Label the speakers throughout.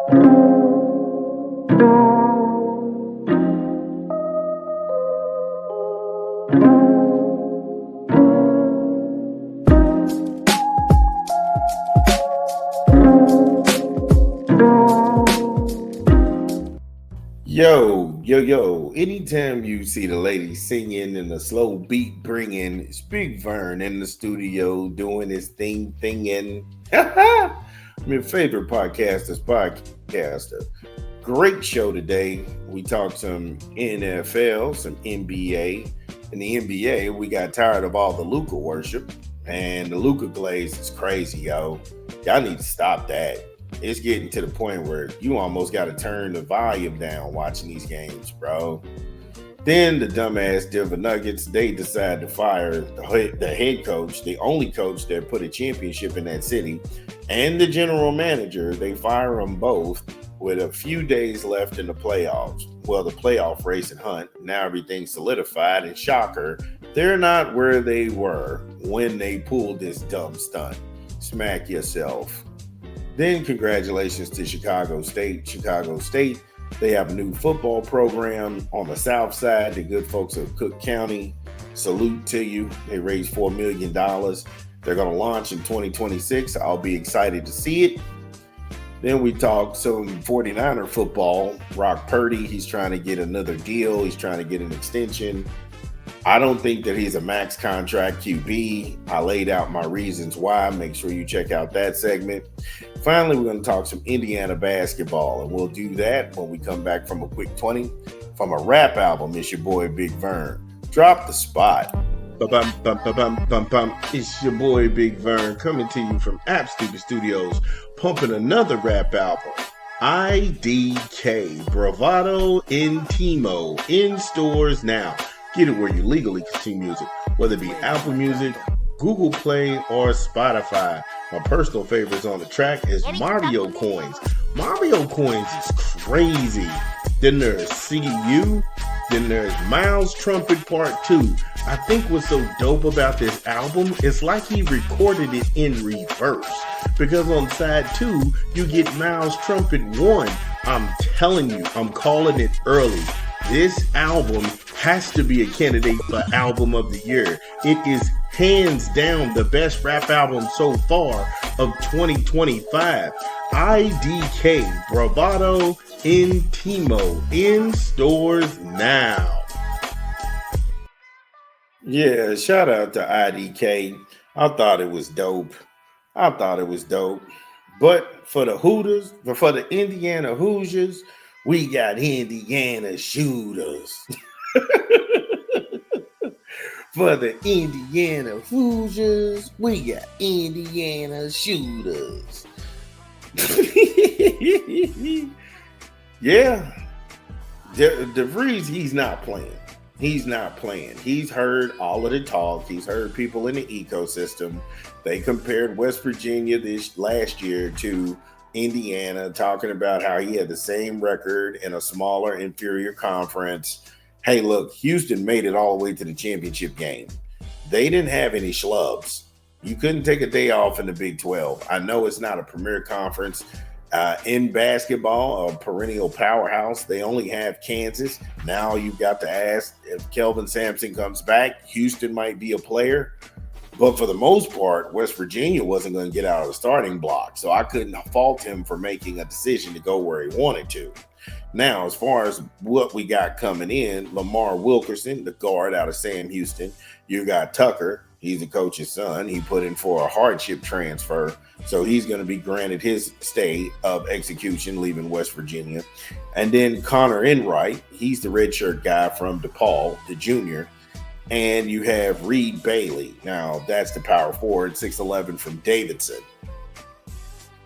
Speaker 1: Yo, anytime you see the lady singing and the slow beat bringing, it's Big Vern in the studio doing his thinging. My favorite podcaster. Great show today. We talked some NFL, some NBA. In the NBA, we got tired of all the Luka worship, and the Luka glaze is crazy, yo. Y'all need to stop that. It's getting to the point where you almost got to turn the volume down watching these games, bro. Then the dumbass Denver Nuggets, they decide to fire the head coach, the only coach that put a championship in that city, and the general manager. They fire them both with a few days left in the playoffs. Well, the playoff race and hunt. Now everything's solidified, and shocker, they're not where they were when they pulled this dumb stunt. Smack yourself. Then congratulations to Chicago State. They have a new football program on the south side. The good folks of Cook County, salute to you. They raised $4 million. They're going to launch in 2026. I'll be excited to see it. Then we talked some 49er football. Brock Purdy, he's trying to get another deal. He's trying to get an extension. I don't think that he's a max contract QB. I laid out my reasons why. Make sure you check out that segment. Finally, we're going to talk some Indiana basketball, and we'll do that when we come back from a quick 20 from a rap album. It's your boy Big Vern. Drop the spot. It's your boy Big Vern coming to you from App Stupid Studios, pumping another rap album. IDK, Bravado Intimo, in stores now. Get it where you legally consume music, whether it be Apple Music, Google Play, or Spotify. My personal favorites on the track is Mario Coins. Mario Coins is crazy. Then there's CU. Then there's Miles Trumpet Part 2. I think what's so dope about this album is like he recorded it in reverse. Because on side 2, you get Miles Trumpet 1. I'm telling you, I'm calling it early. This album has to be a candidate for Album of the Year. It is hands down the best rap album so far of 2025. IDK, Bravado Intimo, in stores now. Yeah, shout out to IDK. I thought it was dope. But for the Hooters, for the Indiana Hoosiers, we got Indiana shooters. For the Indiana Hoosiers, we got Indiana shooters. Yeah. DeVries, he's not playing. He's heard all of the talk. He's heard people in the ecosystem. They compared West Virginia this last year to Indiana, talking about how he had the same record in a smaller, inferior conference. Hey, look, Houston made it all the way to the championship game. They didn't have any schlubs. You couldn't take a day off in the Big 12. I know it's not a premier conference. In basketball, a perennial powerhouse, they only have Kansas. Now you've got to ask if Kelvin Sampson comes back, Houston might be a player. But for the most part, West Virginia wasn't going to get out of the starting block. So I couldn't fault him for making a decision to go where he wanted to. Now, as far as what we got coming in, Lamar Wilkerson, the guard out of Sam Houston. You got Tucker. He's the coach's son. He put in for a hardship transfer. So he's going to be granted his stay of execution, leaving West Virginia. And then Connor Enright. He's the redshirt guy from DePaul, the junior. And you have Reed Bailey. Now, that's the power forward, 6'11" from Davidson.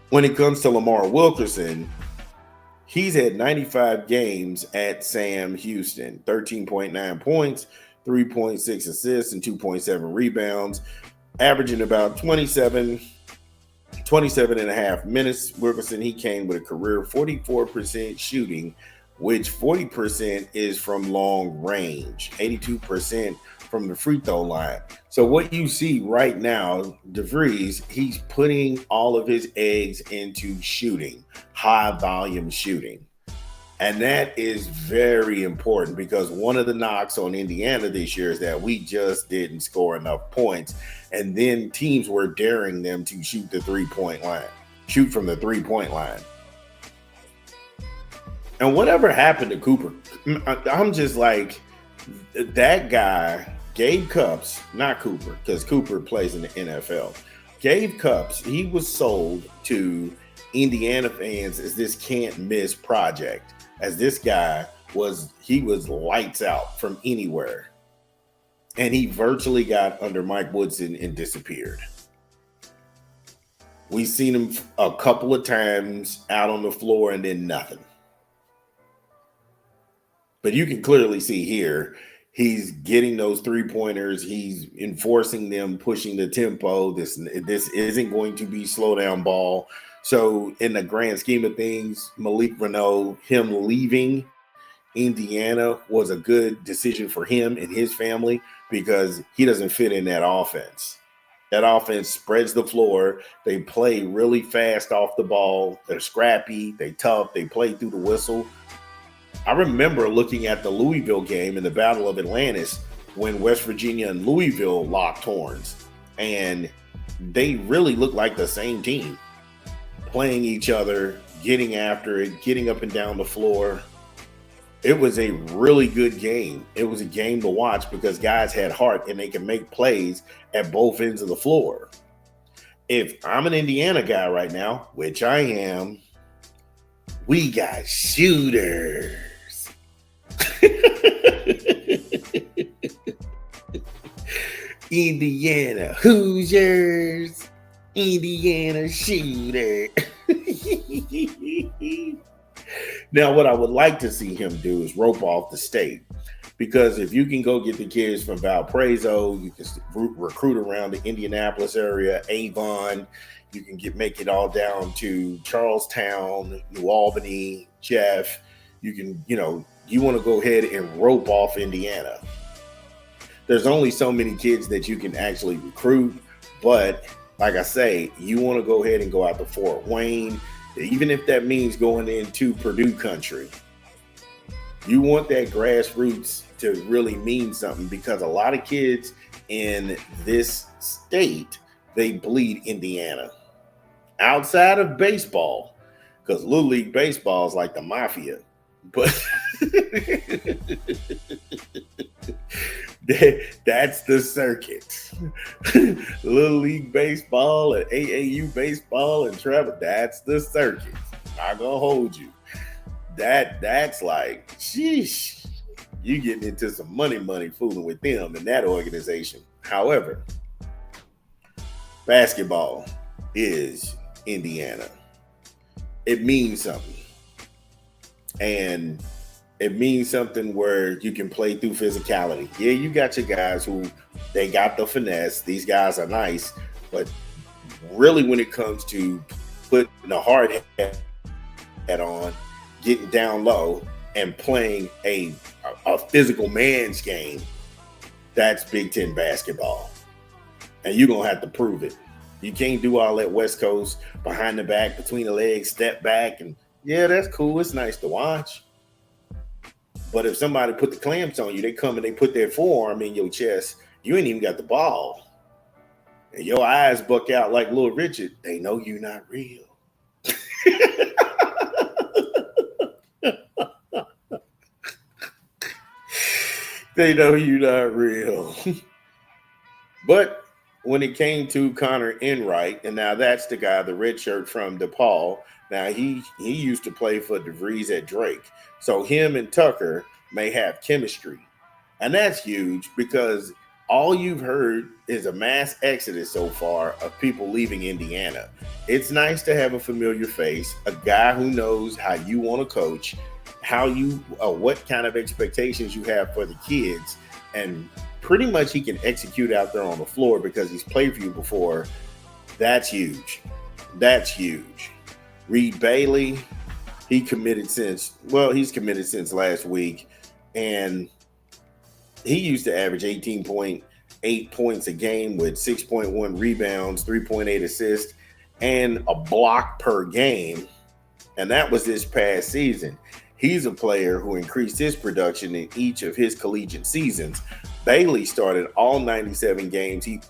Speaker 1: When it comes to Lamar Wilkerson, he's had 95 games at Sam Houston, 13.9 points, 3.6 assists, and 2.7 rebounds, averaging about 27 and a half minutes. Wilkerson, he came with a career 44% shooting, which 40% is from long range, 82% from the free throw line. So what you see right now, DeVries, he's putting all of his eggs into shooting, high volume shooting. And that is very important because one of the knocks on Indiana this year is that we just didn't score enough points. And then teams were daring them to shoot the 3-point line, shoot from the 3-point line. And whatever happened to Cooper, I'm just like, that guy, Gabe Cupps, not Cooper, because Cooper plays in the NFL. Gabe Cupps, he was sold to Indiana fans as this can't miss project, as this guy was lights out from anywhere. And he virtually got under Mike Woodson and disappeared. We've seen him a couple of times out on the floor and then nothing. But you can clearly see here, he's getting those 3-pointers. He's enforcing them, pushing the tempo. This isn't going to be slow down ball. So in the grand scheme of things, Malik Renaud, him leaving Indiana was a good decision for him and his family because he doesn't fit in that offense. That offense spreads the floor. They play really fast off the ball. They're scrappy. They tough. They play through the whistle. I remember looking at the Louisville game in the Battle of Atlantis when West Virginia and Louisville locked horns. And they really looked like the same team, playing each other, getting after it, getting up and down the floor. It was a really good game. It was a game to watch because guys had heart and they can make plays at both ends of the floor. If I'm an Indiana guy right now, which I am, we got shooters. Indiana Hoosiers, Indiana shooter. Now, what I would like to see him do is rope off the state. Because if you can go get the kids from Valparaiso, you can recruit around the Indianapolis area, Avon, you can make it all down to Charlestown, New Albany, Jeff. You can, you want to go ahead and rope off Indiana. There's only so many kids that you can actually recruit. But like I say, you want to go ahead and go out to Fort Wayne, even if that means going into Purdue country. You want that grassroots to really mean something because a lot of kids in this state, they bleed Indiana. Outside of baseball, because Little League Baseball is like the mafia. But that's the circuit. Little League Baseball and AAU baseball and travel, that's the circuit. Not gonna hold you. That's like, sheesh, you getting into some money fooling with them in that organization. However, basketball is Indiana. It means something. And it means something where you can play through physicality. Yeah, you got your guys who they got the finesse. These guys are nice, but really when it comes to putting a hard hat on, getting down low, and playing a physical man's game, that's Big Ten basketball. And you're going to have to prove it. You can't do all that West Coast behind the back, between the legs, step back. And yeah, that's cool. It's nice to watch. But if somebody put the clamps on you, they come and they put their forearm in your chest, you ain't even got the ball. And your eyes buck out like Little Richard. They know you're not real. They know you're not real. But when it came to Connor Enright, and now that's the guy, the red shirt from DePaul. Now he used to play for DeVries at Drake. So him and Tucker may have chemistry. And that's huge because all you've heard is a mass exodus so far of people leaving Indiana. It's nice to have a familiar face, a guy who knows how you want to coach, how you, what kind of expectations you have for the kids, and pretty much he can execute out there on the floor because he's played for you before. That's huge. That's huge. Reed Bailey, he's committed since last week. And He used to average 18.8 points a game with 6.1 rebounds, 3.8 assists, and a block per game. And that was this past season. He's a player who increased his production in each of his collegiate seasons. Bailey started all 97 games he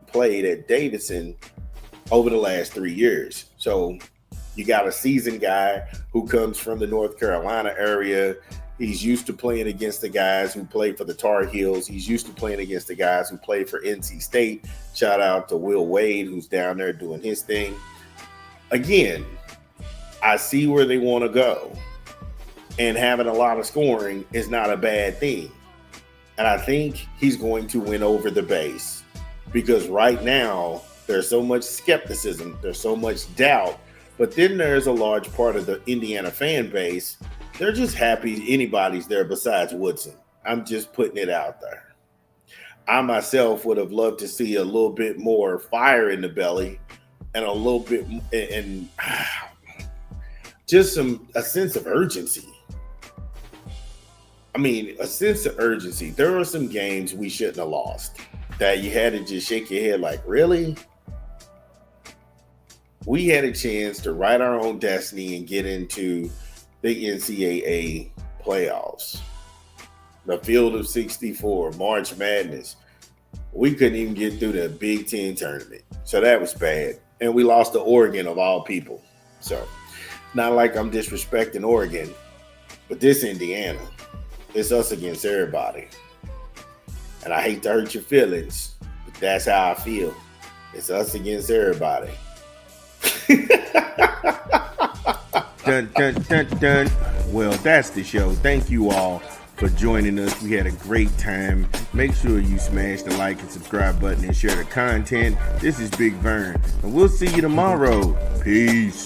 Speaker 1: played at Davidson over the last 3 years. So you got a seasoned guy who comes from the North Carolina area. He's used to playing against the guys who play for the Tar Heels. He's used to playing against the guys who play for NC State. Shout out to Will Wade, who's down there doing his thing. Again, I see where they want to go. And having a lot of scoring is not a bad thing. And I think he's going to win over the base because right now there's so much skepticism, there's so much doubt, but then there's a large part of the Indiana fan base. They're just happy anybody's there besides Woodson. I'm just putting it out there. I myself would have loved to see a little bit more fire in the belly and a little bit and just a sense of urgency. I mean, a sense of urgency. There are some games we shouldn't have lost that you had to just shake your head like, really? We had a chance to write our own destiny and get into the NCAA playoffs. The field of 64, March Madness. We couldn't even get through the Big Ten tournament. So that was bad. And we lost to Oregon of all people. So not like I'm disrespecting Oregon, but this Indiana, it's us against everybody. And I hate to hurt your feelings, but that's how I feel. It's us against everybody.
Speaker 2: Dun, dun, dun, dun. Well, that's the show. Thank you all for joining us. We had a great time. Make sure you smash the like and subscribe button and share the content. This is Big Vern, and we'll see you tomorrow. Peace.